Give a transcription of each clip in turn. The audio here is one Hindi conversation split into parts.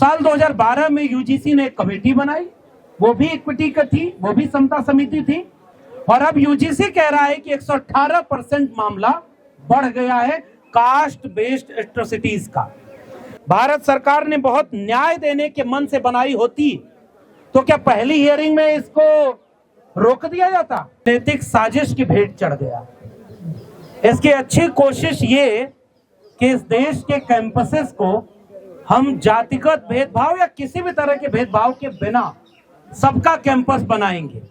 साल 2012 में यूजीसी ने एक कमेटी बनाई, वो भी इक्विटी का थी, वो भी समता समिति थी। और अब यूजीसी कह रहा है कि 118% मामला बढ़ गया है कास्ट बेस्ड एट्रोसिटीज का। भारत सरकार ने बहुत न्याय देने के मन से बनाई होती तो क्या पहली हियरिंग में इसको रोक दिया जाता? नैतिक साजिश की भेंट चढ़ गया। इसकी अच्छी कोशिश ये कि इस देश के कैंपसेस को हम जातिगत भेदभाव या किसी भी तरह के भेदभाव के बिना सबका कैंपस बनाएंगे।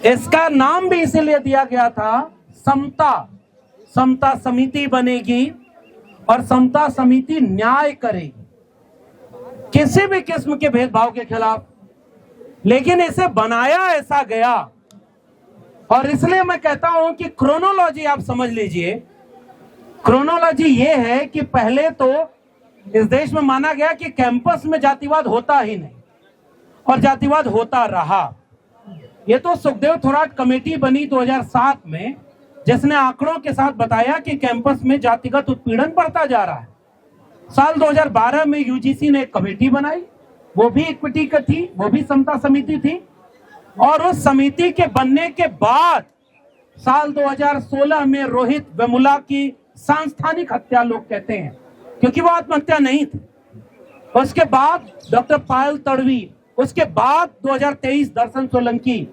इसका नाम भी इसीलिए दिया गया था समता समिति बनेगी और समता समिति न्याय करेगी किसी भी किस्म के भेदभाव के खिलाफ। लेकिन इसे बनाया ऐसा गया, और इसलिए मैं कहता हूं कि क्रोनोलॉजी आप समझ लीजिए। क्रोनोलॉजी ये है कि पहले तो इस देश में माना गया कि कैंपस में जातिवाद होता ही नहीं, और जातिवाद होता रहा। ये तो सुखदेव थोराट कमेटी बनी 2007 में, जिसने आंकड़ों के साथ बताया कि कैंपस में जातिगत उत्पीड़न बढ़ता जा रहा है। साल 2012 में यूजीसी ने एक कमेटी बनाई, वो भी इक्विटी का थी, वो भी समता समिति थी। और उस समिति के बनने के बाद साल 2016 में रोहित वेमुला की सांस्थानिक हत्या लोग कहते हैं, क्योंकि वो आत्महत्या नहीं थी। उसके बाद डॉक्टर पायल तड़वी, उसके बाद 2023 दर्शन सोलंकी,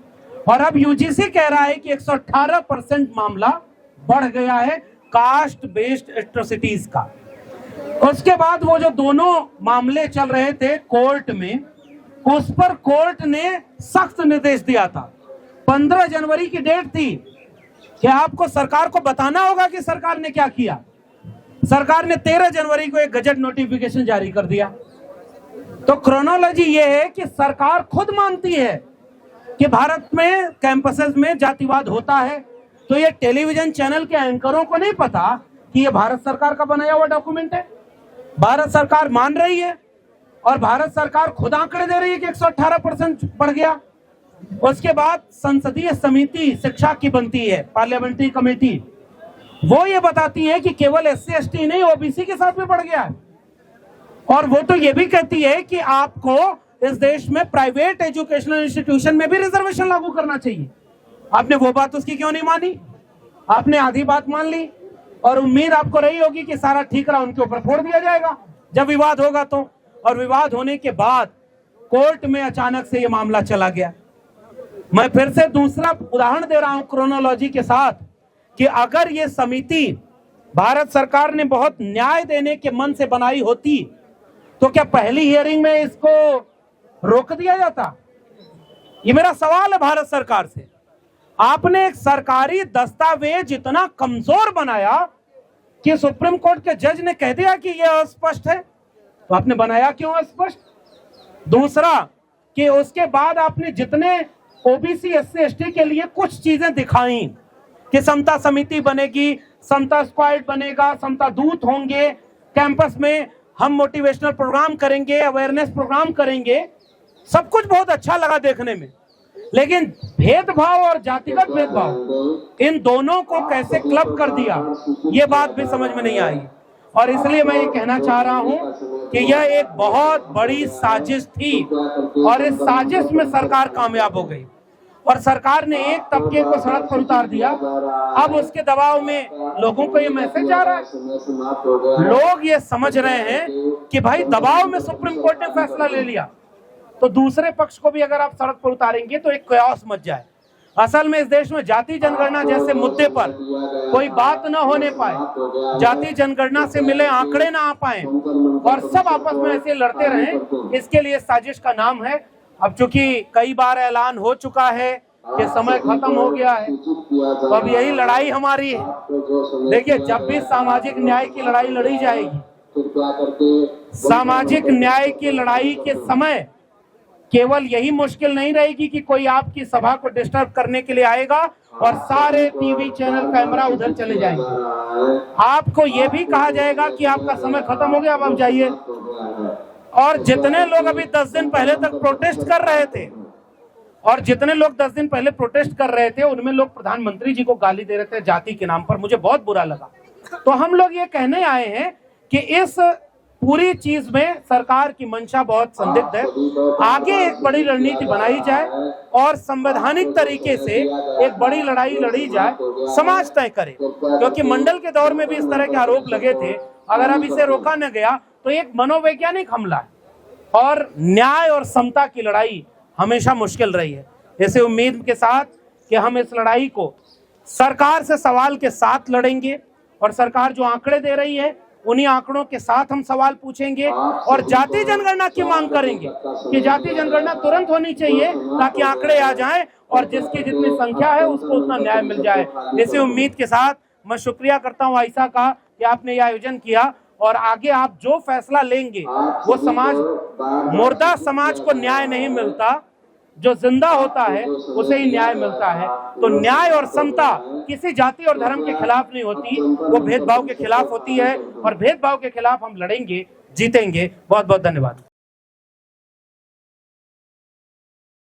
और अब यूजीसी कह रहा है कि 118% मामला बढ़ गया है कास्ट बेस्ड एट्रोसिटीज का। उसके बाद वो जो दोनों मामले चल रहे थे कोर्ट में, उस पर कोर्ट ने सख्त निर्देश दिया था। 15 जनवरी की डेट थी कि आपको सरकार को बताना होगा कि सरकार ने क्या किया। सरकार ने 13 जनवरी को एक गजट नोटिफिकेशन जारी कर दिया। तो क्रोनोलॉजी ये है कि सरकार खुद मानती है कि भारत में कैंपसेस में जातिवाद होता है, तो ये टेलीविजन चैनल के एंकरों को नहीं पता कि ये भारत सरकार का बनाया हुआ डॉक्यूमेंट है। भारत सरकार मान रही है और भारत सरकार खुद आंकड़े दे रही है कि 118% बढ़ गया। उसके बाद संसदीय समिति शिक्षा की बनती है, पार्लियामेंट्री कमेटी, वो ये बताती है कि केवल एससी एसटी नहीं ओबीसी के साथ भी बढ़ गया है। और वो तो ये भी कहती है कि आपको इस देश में प्राइवेट एजुकेशनल इंस्टीट्यूशन में भी रिजर्वेशन लागू करना चाहिए। आपने वो बात उसकी क्यों नहीं मानी? आपने आधी बात मान ली और उम्मीद आपको रही होगी कि सारा ठीक रहा, उनके ऊपर फोड़ दिया जाएगा जब विवाद होगा तो। और विवाद होने के बाद कोर्ट में अचानक से ये मामला चला गया। मैं फिर से दूसरा उदाहरण दे रहा हूं क्रोनोलॉजी के साथ कि अगर ये समिति भारत सरकार ने बहुत न्याय देने के मन से बनाई होती तो क्या पहली हियरिंग में इसको रोक दिया जाता? ये मेरा सवाल है भारत सरकार से। आपने एक सरकारी दस्तावेज इतना कमजोर बनाया कि सुप्रीम कोर्ट के जज ने कह दिया कि यह अस्पष्ट है, तो आपने बनाया क्यों अस्पष्ट? दूसरा कि उसके बाद आपने जितने ओबीसी एससी एसटी के लिए कुछ चीजें दिखाई कि समता समिति बनेगी, समता स्क्वाड बनेगा, समता दूत होंगे, कैंपस में हम मोटिवेशनल प्रोग्राम करेंगे, अवेयरनेस प्रोग्राम करेंगे, सब कुछ बहुत अच्छा लगा देखने में। लेकिन भेदभाव और जातिगत भेदभाव, इन दोनों को कैसे क्लब कर दिया, ये बात भी समझ में नहीं आई। और इसलिए मैं ये कहना चाह रहा हूं कि यह एक बहुत बड़ी साजिश थी और इस साजिश में सरकार कामयाब हो गई और सरकार ने एक तबके को सड़क पर उतार दिया। अब उसके दबाव में लोगों को ये मैसेज जा रहा है, लोग ये समझ रहे हैं कि भाई दबाव में सुप्रीम कोर्ट ने फैसला ले लिया तो दूसरे पक्ष को भी अगर आप सड़क पर उतारेंगे तो एक कयास मच जाए। असल में इस देश में जाति जनगणना जैसे मुद्दे पर कोई बात न होने पाए, जाति जनगणना से मिले आंकड़े ना आ पाए और सब आपस में ऐसे लड़ते रहें, इसके लिए साजिश का नाम है। अब चूंकि कई बार ऐलान हो चुका है कि समय खत्म हो गया है, तो अब यही लड़ाई हमारी है। देखिए, जब भी सामाजिक न्याय की लड़ाई लड़ी जाएगी, सामाजिक न्याय की लड़ाई के समय केवल यही मुश्किल नहीं रहेगी कि कोई आपकी सभा को डिस्टर्ब करने के लिए आएगा और सारे टीवी चैनल कैमरा उधर चले जाएंगे। आपको यह भी कहा जाएगा कि आपका समय खत्म हो गया, अब आप जाइए। और जितने लोग अभी 10 दिन पहले तक प्रोटेस्ट कर रहे थे उनमें लोग प्रधानमंत्री जी को गाली दे रहे थे जाति के नाम पर। मुझे बहुत बुरा लगा। तो हम लोग ये कहने आए हैं कि इस पूरी चीज में सरकार की मंशा बहुत संदिग्ध है। आगे एक बड़ी रणनीति बनाई जाए और संवैधानिक तरीके से एक बड़ी लड़ाई लड़ी जाए, समाज तय करे, क्योंकि मंडल के दौर में भी इस तरह के आरोप लगे थे। अगर अब इसे रोका न गया तो एक मनोवैज्ञानिक हमला है और न्याय और समता की लड़ाई हमेशा मुश्किल रही है। इसे उम्मीद के साथ कि हम इस लड़ाई को सरकार से सवाल के साथ लड़ेंगे और सरकार जो आंकड़े दे रही है उन्हीं आंकड़ों के साथ हम सवाल पूछेंगे और जाति जनगणना की मांग करेंगे कि जाति जनगणना तुरंत होनी चाहिए ताकि आंकड़े आ जाएं और जिसकी जितनी संख्या है उसको उतना न्याय मिल जाए। इसी उम्मीद के साथ मैं शुक्रिया करता हूं आयशा का कि आपने यह आयोजन किया और आगे आप जो फैसला लेंगे वो समाज, मुर्दा समाज को न्याय नहीं मिलता, जो जिंदा होता है उसे ही न्याय मिलता है। तो न्याय और समता किसी जाति और धर्म के खिलाफ नहीं होती, वो भेदभाव के खिलाफ होती है और भेदभाव के खिलाफ हम लड़ेंगे, जीतेंगे। बहुत बहुत धन्यवाद।